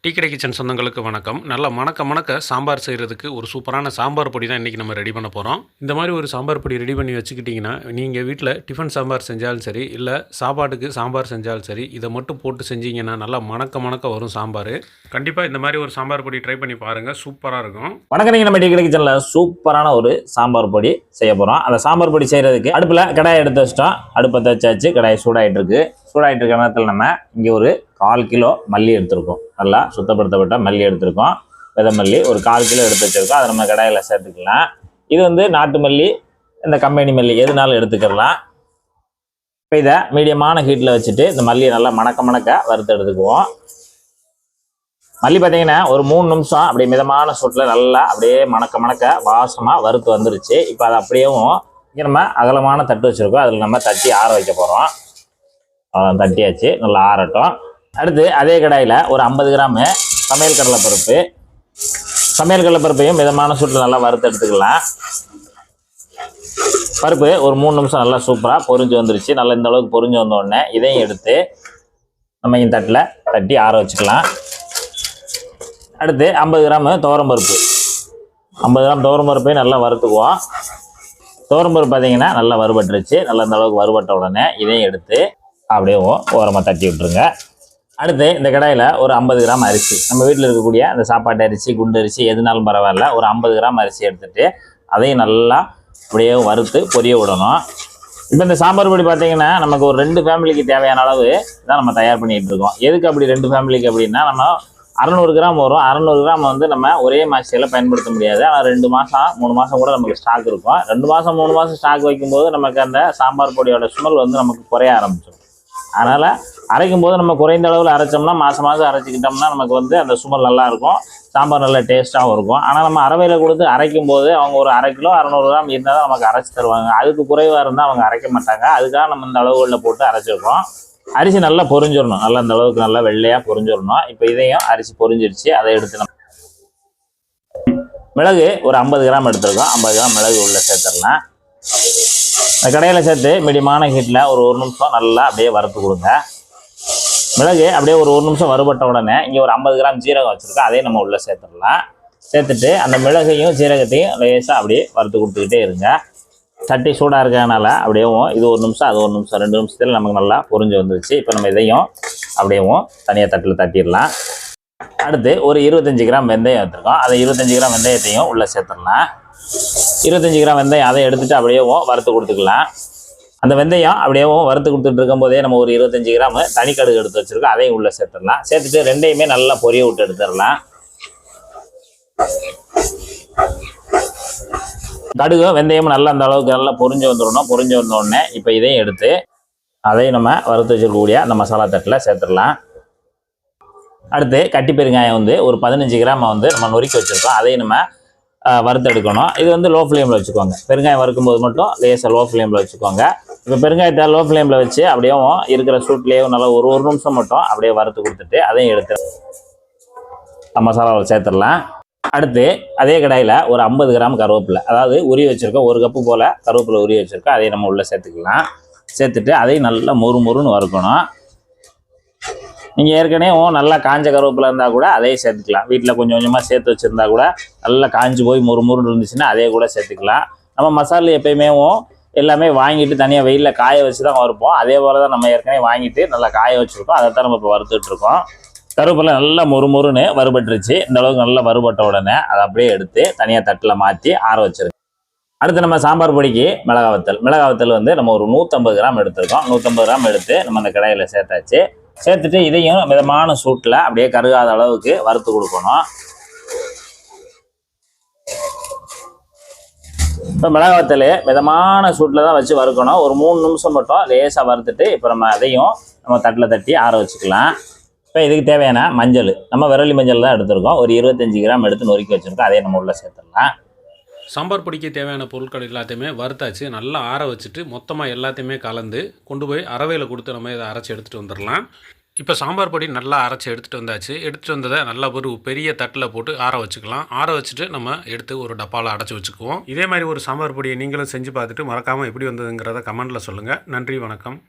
Tea கடை kitchen சொந்தங்களுக்கு வணக்கம். நல்லா மணக்க மணக்க சாம்பார் செய்கிறதுக்கு ஒரு சூப்பரான சாம்பார் பொடி தான் இன்றைக்கி நம்ம ரெடி பண்ண போகிறோம். இந்த மாதிரி ஒரு சாம்பார் பொடி ரெடி பண்ணி வச்சுக்கிட்டிங்கன்னா, நீங்கள் வீட்டில் டிஃபன் சாம்பார் செஞ்சாலும் சரி, இல்லை சாப்பாட்டுக்கு சாம்பார் செஞ்சாலும் சரி, இதை மட்டும் போட்டு செஞ்சிங்கன்னா நல்லா மணக்க மணக்க வரும் சாம்பார். கண்டிப்பாக இந்த மாதிரி ஒரு சாம்பார் பொடி ட்ரை பண்ணி பாருங்கள், சூப்பராக இருக்கும். வணக்கம், நீங்கள் நம்ம டீ கடை கிச்சனில் சூப்பரான ஒரு சாம்பார் பொடி செய்ய போகிறோம். அந்த சாம்பார் பொடி செய்கிறதுக்கு அடுப்பில் கடாயை எடுத்து வச்சிட்டோம். அடுப்பை தச்சாச்சு, கடாயை சூடாகிட்டு இருக்கு. சூடாகிட்டு இருக்க நேரத்தில் நம்ம இங்கே ஒரு 1/4 கிலோ மல்லி எடுத்துருக்கோம். நல்லா சுத்தப்படுத்தப்பட்ட மல்லி எடுத்துருக்கோம். விதை மல்லி ஒரு 1/4 கிலோ எடுத்து வச்சுருக்கோம். அதை நம்ம கடாயில் சேர்த்துக்கலாம். இது வந்து நாட்டு மல்லி, இந்த கம்பெனி மல்லி எதுனாலும் எடுத்துக்கலாம். இப்போ இதை மீடியமான ஹீட்டில் வச்சுட்டு இந்த மல்லியை நல்லா மணக்க மணக்க வறுத்து எடுத்துக்குவோம். மல்லி பார்த்தீங்கன்னா ஒரு 3 நிமிஷம் அப்படியே மிதமான சூட்டில் நல்லா அப்படியே மணக்க மணக்க வாசமாக வறுத்து வந்துருச்சு. இப்போ அதை அப்படியேவும் இங்கே நம்ம அகலமான தட்டு வச்சுருக்கோம். அதில் நம்ம தட்டி ஆற வைக்க போகிறோம். தட்டியாச்சு, நல்லா ஆறட்டும். அடுத்து அதே கடாயில் ஒரு 50 கிராமு சமையல் கடலைப்பருப்பு. சமையல் கடலைப்பருப்பையும் மிதமான சூட்டில் நல்லா வறுத்து எடுத்துக்கலாம். பருப்பு ஒரு 3 நிமிஷம் நல்லா சூப்பராக பொரிஞ்சு வந்துருச்சு. நல்லா இந்த அளவுக்கு பொரிஞ்சு வந்தோடனே இதையும் எடுத்து நம்ம இந்த தட்டில் தட்டி ஆற வச்சுக்கலாம். அடுத்து 50 கிராமு துவரம்பருப்பு. 50 கிராம் துவரம்பருப்பையும் நல்லா வறுத்துக்குவோம். துவரம்பருப்பு பார்த்தீங்கன்னா நல்லா வறுபட்டுருச்சு. நல்லா இந்த அளவுக்கு வறுபட்ட உடனே இதையும் எடுத்து அப்படியே ஓரமாக தட்டி விட்டுருங்க. அடுத்து இந்த கடாயில் ஒரு 50 கிராம் அரிசி, நம்ம வீட்டில் இருக்கக்கூடிய அந்த சாப்பாட்டு அரிசி, குண்டு அரிசி எதுனாலும் பரவாயில்ல, ஒரு 50 கிராம் அரிசி எடுத்துகிட்டு அதையும் நல்லா அப்படியே வறுத்து பொரிய விடணும். இப்போ இந்த சாம்பார் பொடி பார்த்தீங்கன்னா நமக்கு ஒரு 2 ஃபேமிலிக்கு தேவையான அளவு தான் நம்ம தயார் பண்ணிகிட்டு இருக்கோம். எதுக்கு அப்படி 2 ஃபேமிலிக்கு அப்படின்னா, நம்ம 600 கிராம் வரும். 600 கிராம் வந்து நம்ம ஒரே மாதத்தில் பயன்படுத்த முடியாது. ஆனால் 2 மாதம் 3 மாதம் கூட நமக்கு ஸ்டாக் இருக்கும். 2 மாதம் 3 மாதம் ஸ்டாக் வைக்கும்போது நமக்கு அந்த சாம்பார் பொடியோட ஸ்மெல் வந்து நமக்கு குறைய ஆரம்பிச்சிடும். அதனால் அரைக்கும் போது நம்ம குறைந்த அளவில் அரைச்சோம்னா மாதம் அரைச்சிக்கிட்டோம்னா நமக்கு வந்து அந்த சுமல் நல்லாயிருக்கும், சாம்பார் நல்ல டேஸ்ட்டாகவும் இருக்கும். ஆனால் நம்ம அரவையில் கொடுத்து அரைக்கும் போது அவங்க ஒரு 1/2 கிலோ 600 கிராம் இருந்தால் தான் நமக்கு அரைச்சி தருவாங்க. அதுக்கு குறைவாக இருந்தால் அவங்க அரைக்க மாட்டாங்க. அதுக்காக நம்ம இந்த அளவுகளில் போட்டு அரைச்சிருக்கோம். அரிசி நல்லா பொரிஞ்சிடணும், நல்லா இந்த அளவுக்கு நல்லா வெள்ளையாக பொரிஞ்சிடணும். இப்போ இதையும் அரிசி பொரிஞ்சிருச்சு. அதை எடுத்து நம்ம மிளகு ஒரு 50 கிராம் எடுத்துருக்கோம். 50 கிராம் மிளகு உள்ளே சேர்த்துடலாம். கடையில் சேர்த்து மீடியமான ஹீட்டில் ஒரு 1 நிமிஷம் நல்லா அப்படியே வறுத்து கொடுங்க. மிளகு அப்படியே ஒரு 1 நிமிஷம் வறுபட்ட உடனே இங்கே ஒரு 50 கிராம் ஜீரகம் வச்சுருக்கோம். அதையும் நம்ம உள்ளே சேர்த்துடலாம். சேர்த்துட்டு அந்த மிளகையும் ஜீரகத்தையும் லேசாக அப்படியே வறுத்து கொடுத்துக்கிட்டே இருங்க. சட்டி சூடாக இருக்கிறதுனால அப்படியேவும் இது 1 நிமிஷம், அது 1 நிமிஷம், 2 நிமிஷத்தில் நமக்கு நல்லா பொரிஞ்சு வந்துருச்சு. இப்போ நம்ம இதையும் அப்படியேவும் தனியாக தட்டில் தட்டிடலாம். அடுத்து ஒரு 25 கிராம் வெந்தயம் எடுத்துருக்கோம். அதை 25 கிராம் வெந்தயத்தையும் உள்ளே சேர்த்துடலாம். 25 கிராம் வெந்தயம் அதை எடுத்துகிட்டு அப்படியேவும் வறுத்து கொடுத்துக்கலாம். அந்த வெந்தயம் அப்படியேவும் வறுத்து கொடுத்துட்டு இருக்கும்போதே நம்ம ஒரு 25 கிராம் தனி கடுகு எடுத்து வச்சுருக்கோம். அதையும் உள்ளே சேர்த்துடலாம். சேர்த்துட்டு ரெண்டையுமே நல்லா பொரிய விட்டு எடுத்துடலாம். கடுகும் வெந்தயமும் நல்லா அந்த அளவுக்கு நல்லா பொரிஞ்சு வந்துடணும். பொரிஞ்சு வந்தோடனே இப்போ இதையும் எடுத்து அதையும் நம்ம வறுத்து வச்சுருக்கக்கூடிய அந்த மசாலா தட்டில் சேர்த்துடலாம். அடுத்து கட்டி பெருங்காயம் வந்து ஒரு 15 கிராம் வந்து நம்ம நொறுக்கி வச்சுருக்கோம். அதையும் நம்ம வறுத்தெடுக்கணும். இது வந்து லோ ஃப்ளேமில் வச்சுக்கோங்க. பெருங்காயம் வறுக்கும்போது மட்டும் லேசாக லோ ஃப்ளேமில் வச்சுக்கோங்க. இப்போ பெருங்காயத்தை லோ ஃப்ளேமில் வச்சு அப்படியே இருக்கிற சூட்லேயே நல்லா ஒரு நிமிஷம் மட்டும் அப்படியே வறுத்து கொடுத்துட்டு அதையும் எடுத்து மசாலாவில் சேர்த்துடலாம். அடுத்து அதே கடாயில் ஒரு 50 கிராம் கருவேப்பிலை, அதாவது உரி வச்சுருக்கோம். 1 கப்பு போல் கருவேப்பிலை உரி வச்சுருக்கோம். அதையும் நம்ம உள்ளே சேர்த்துக்கலாம். சேர்த்துட்டு அதையும் நல்லா மொறுன்னு வறுக்கணும். நீங்கள் ஏற்கனவே நல்லா காஞ்ச கருவேப்பிலை இருந்தால் கூட அதையும் சேர்த்துக்கலாம். வீட்டில் கொஞ்சம் கொஞ்சமாக சேர்த்து வச்சுருந்தா கூட நல்லா காஞ்சி போய் மொறுன்னு இருந்துச்சுன்னா அதே கூட சேர்த்துக்கலாம். நம்ம மசாலா எப்பயுமே எல்லாமே வாங்கிட்டு தனியாக வெயிலில் காய வச்சு தான் வறுப்போம். அதே போல் தான் நம்ம ஏற்கனவே வாங்கிட்டு நல்லா காய வச்சுருக்கோம். அதை தான் நம்ம இப்போ வறுத்துட்ருக்கோம். கருவேப்பிலை நல்லா மொறுன்னு வறுபட்டுருச்சு. இந்த அளவுக்கு நல்லா வறுபட்ட உடனே அதை அப்படியே எடுத்து தனியாக தட்டில் மாற்றி ஆற வச்சுருக்கோம். அடுத்து நம்ம சாம்பார் பொடிக்கு மிளகாவத்தல் வந்து நம்ம ஒரு 150 கிராம் எடுத்துருக்கோம். 150 கிராம் எடுத்து நம்ம அந்த கடாயில் சேர்த்தாச்சு. சேர்த்துட்டு இதையும் மிதமான சூட்டில் அப்படியே கருகாத அளவுக்கு வறுத்து கொடுக்கணும். இப்போ மிளகாவத்தல் மிதமான சூட்டில் தான் வச்சு வறுக்கணும். ஒரு 3 நிமிஷம் மட்டும் லேசாக வறுத்துட்டு இப்போ நம்ம அதையும் நம்ம தட்டில் தட்டி ஆற வச்சுக்கலாம். இப்போ இதுக்கு தேவையான மஞ்சள் நம்ம விரலி மஞ்சள் தான் எடுத்துருக்கோம். ஒரு 25 கிராம் எடுத்து நொறுக்கி வச்சுருக்கோம். அதையும் நம்ம உள்ளே சேர்த்துடலாம். சாம்பார் பொடிக்கு தேவையான பொருட்கள் எல்லாத்தையுமே வறுத்தாச்சு. நல்லா ஆற வச்சுட்டு மொத்தமாக எல்லாத்தையுமே கலந்து கொண்டு போய் அரவையில் கொடுத்து நம்ம இதை அரைச்சி எடுத்துகிட்டு வந்துடலாம். இப்போ சாம்பார் பொடி நல்லா அரைச்சி எடுத்துகிட்டு வந்தாச்சு. எடுத்துகிட்டு வந்ததை நல்லா ஒரு பெரிய தட்டில் போட்டு ஆற வச்சுக்கலாம். ஆற வச்சுட்டு நம்ம எடுத்து ஒரு டப்பாவில் அடைச்சி வச்சுக்குவோம். இதே மாதிரி ஒரு சாம்பார் பொடியை நீங்களும் செஞ்சு பார்த்துட்டு மறக்காமல் எப்படி வந்ததுங்கிறத கமெண்ட்டில் சொல்லுங்கள். நன்றி, வணக்கம்.